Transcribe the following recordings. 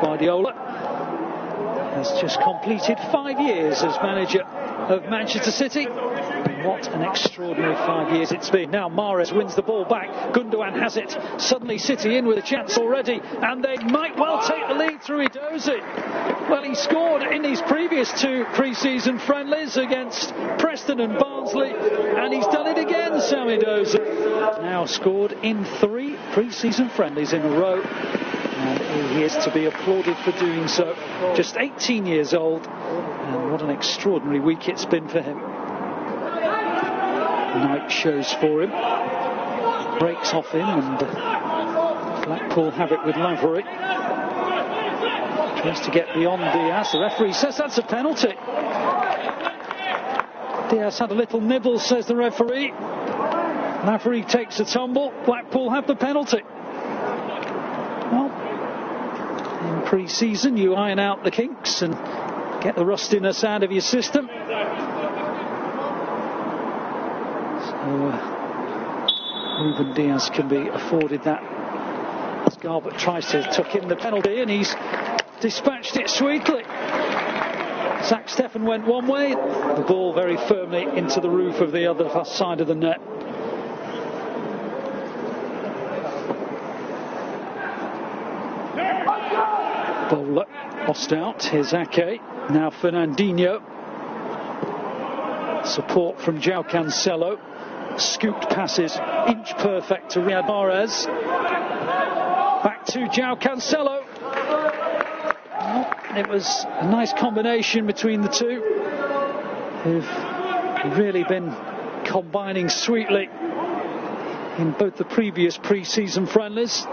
Guardiola has just completed 5 years as manager of Manchester City. What an extraordinary 5 years it's been. Now Mahrez wins the ball back. Gundogan has it. Suddenly City in with a chance already, and they might well take the lead through Edozie. Well, he scored in his previous 2 pre-season friendlies against Preston and Barnsley, and he's done it again, Sam Edozie. Now scored in 3 pre-season friendlies in a row, and he is to be applauded for doing so. Just 18 years old, and what an extraordinary week it's been for him. Night shows for him, breaks off him, and Blackpool have it with Lavery. Tries to get beyond Diaz. The referee says that's a penalty. Diaz had a little nibble, says the referee. Lavery takes a tumble. Blackpool have the penalty. Well, in pre-season you iron out the kinks and get the rustiness out of your system. Ruben Diaz can be afforded that as Garbutt tries to tuck in the penalty, and he's dispatched it sweetly. Zach Steffen went one way, the ball very firmly into the roof of the other side of the net. Bowler lost out. Here's Ake. Now Fernandinho. Support from João Cancelo. Scooped passes, inch perfect to Riyad Mahrez. Back to João Cancelo. Well, it was a nice combination between the two, who've really been combining sweetly in both the previous pre-season friendlies.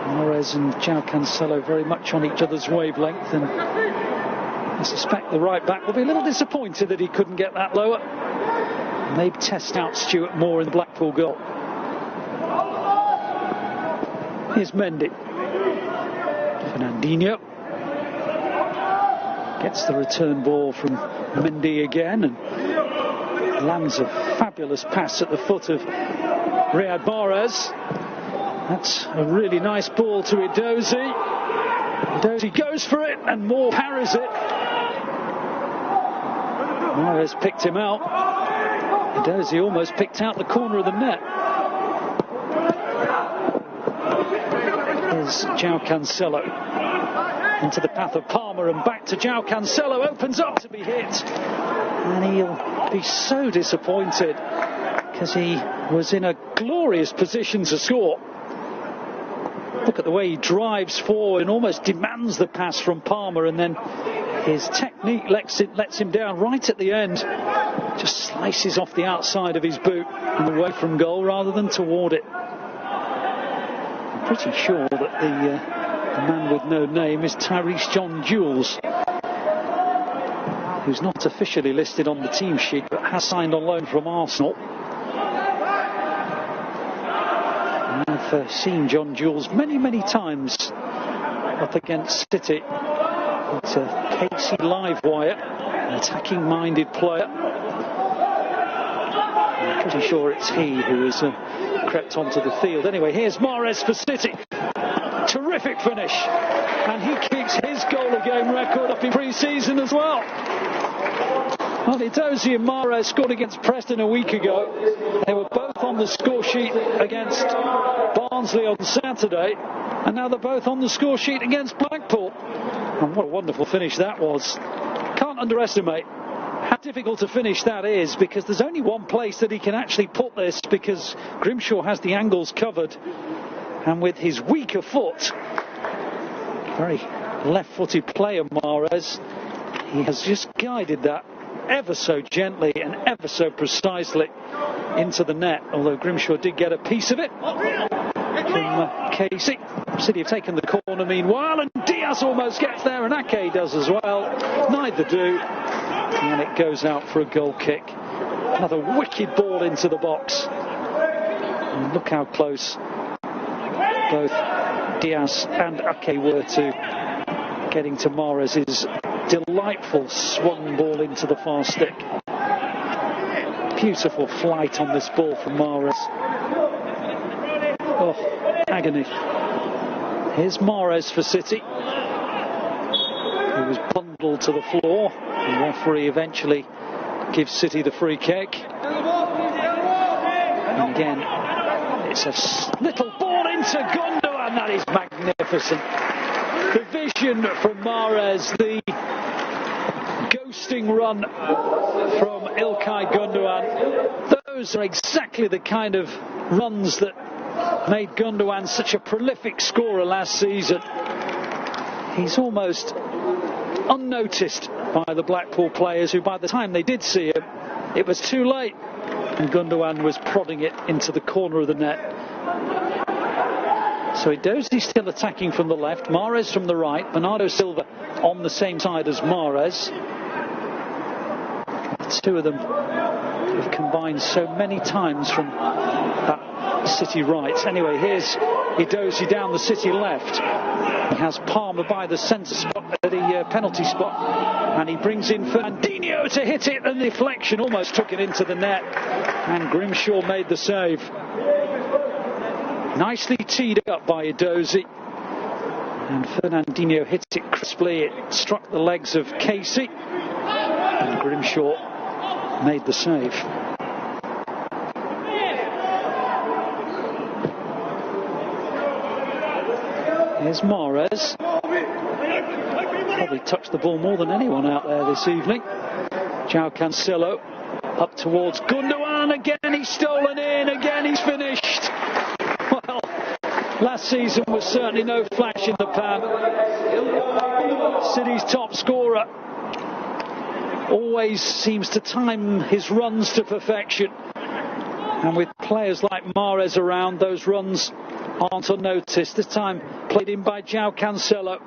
Mahrez and João Cancelo very much on each other's wavelength, and I suspect the right back will be a little disappointed that he couldn't get that lower. Maybe test out Stuart Moore in the Blackpool goal. Here's Mendy. Fernandinho gets the return ball from Mendy again and lands a fabulous pass at the foot of Riyad Mahrez. That's a really nice ball to Edozie. Edozie goes for it and Moore parries it. Mahrez picked him out. Edozie almost picked out the corner of the net. Here's João Cancelo into the path of Palmer and back to João Cancelo. Opens up to be hit, and he'll be so disappointed because he was in a glorious position to score. Look at the way he drives forward and almost demands the pass from Palmer, and then his technique lets him down right at the end. Just slices off the outside of his boot and away from goal rather than toward it. I'm pretty sure that the man with no name is Tyreece John Jules, who's not officially listed on the team sheet but has signed on loan from Arsenal. I've seen John Jules many times up against City. It's a Casey Livewire, an attacking-minded player. I'm pretty sure it's he who has crept onto the field. Anyway, here's Mahrez for City. Terrific finish. And he keeps his goal-a-game record up in pre-season as well. Well, Edozie and Mahrez scored against Preston a week ago. They were both on the score sheet against Barnsley on Saturday. And now they're both on the score sheet against Blackpool. And what a wonderful finish that was. Can't underestimate how difficult to finish that is, because there's only one place that he can actually put this, because Grimshaw has the angles covered, and with his weaker foot, very left-footed player Mahrez, he has just guided that ever so gently and ever so precisely into the net, although Grimshaw did get a piece of it from Casey. City have taken the corner meanwhile, and Diaz almost gets there, and Ake does as well. Neither do, and it goes out for a goal kick. Another wicked ball into the box, and look how close both Diaz and Ake were to getting to Mahrez's delightful swung ball into the far stick. Beautiful flight on this ball from Mahrez. Oh, agony. Here's Mahrez for City. He was bundled to the floor. The referee eventually gives City the free kick. And again, it's a little ball into Gundogan. That is magnificent. The vision from Mahrez, the ghosting run from İlkay Gundogan. Those are exactly the kind of runs that made Gundogan such a prolific scorer last season. He's almost unnoticed by the Blackpool players, who by the time they did see him, it was too late, and Gundogan was prodding it into the corner of the net. So Edozie still attacking from the left, Mahrez from the right, Bernardo Silva on the same side as Mahrez. The two of them have combined so many times from that City right. Anyway, here's Edozie down the City left. He has Palmer by the centre spot, the penalty spot, and he brings in Fernandinho to hit it, and the deflection almost took it into the net, and Grimshaw made the save. Nicely teed up by Edozie, and Fernandinho hit it crisply. It struck the legs of Casey, and Grimshaw made the save. Here's Mahrez. Probably touched the ball more than anyone out there this evening. João Cancelo up towards Gundogan. Again he's stolen in. Again he's finished. Well, last season was certainly no flash in the pan. City's top scorer always seems to time his runs to perfection. And with players like Mahrez around, those runs aren't unnoticed. This time played in by João Cancelo.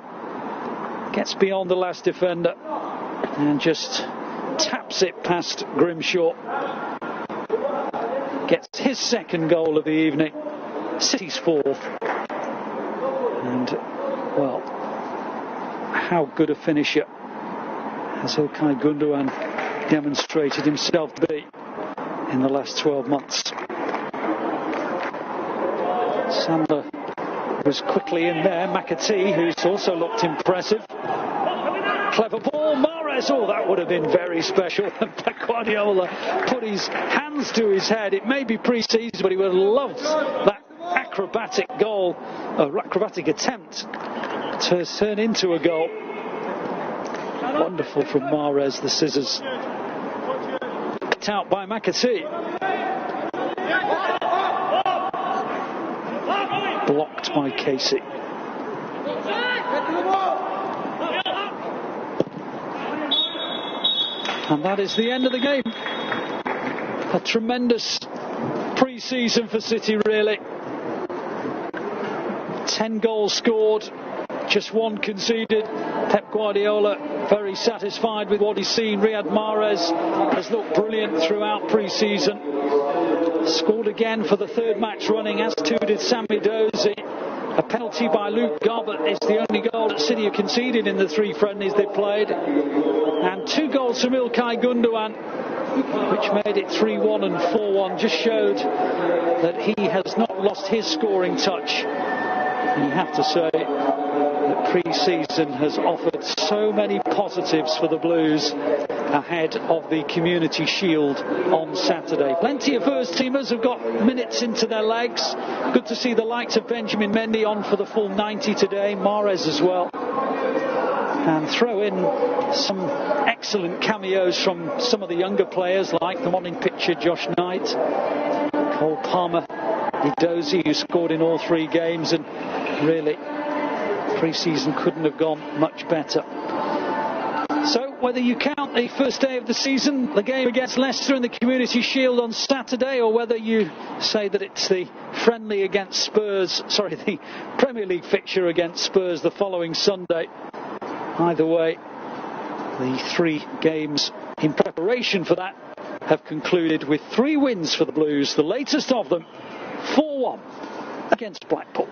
Gets beyond the last defender and just taps it past Grimshaw. Gets his second goal of the evening. City's fourth. And, well, how good a finisher has İlkay Gundogan demonstrated himself to be in the last 12 months. Sandler was quickly in there. McAtee, who's also looked impressive. Clever ball. Mahrez. Oh, that would have been very special. Pep Guardiola put his hands to his head. It may be pre-season, but he would have loved that acrobatic goal, acrobatic attempt to turn into a goal. Wonderful from Mahrez, the scissors. Picked out by McAtee. Blocked by Casey. And that is the end of the game. A tremendous pre-season for City, really. 10 goals scored, just one conceded. Pep Guardiola very satisfied with what he's seen. Riyad Mahrez has looked brilliant throughout pre-season. Scored again for the third match running, as too did Sam Edozie. A penalty by Luke Garbutt is the only goal that City have conceded in the 3 friendlies they played. And 2 goals from İlkay Gundogan, which made it 3-1 and 4-1. Just showed that he has not lost his scoring touch. And you have to say that pre-season has offered so many positives for the Blues ahead of the Community Shield on Saturday. Plenty of first teamers have got minutes into their legs. Good to see the likes of Benjamin Mendy on for the full 90 today. Mahrez as well. And throw in some excellent cameos from some of the younger players, like the one in picture, Josh Knight, Cole Palmer, Edozie, who scored in all 3 games, and really pre-season couldn't have gone much better. So whether you count the first day of the season, the game against Leicester in the Community Shield on Saturday, or whether you say that it's the friendly against Spurs, the Premier League fixture against Spurs the following Sunday, either way, the 3 games in preparation for that have concluded with 3 wins for the Blues, the latest of them 4-1 against Blackpool.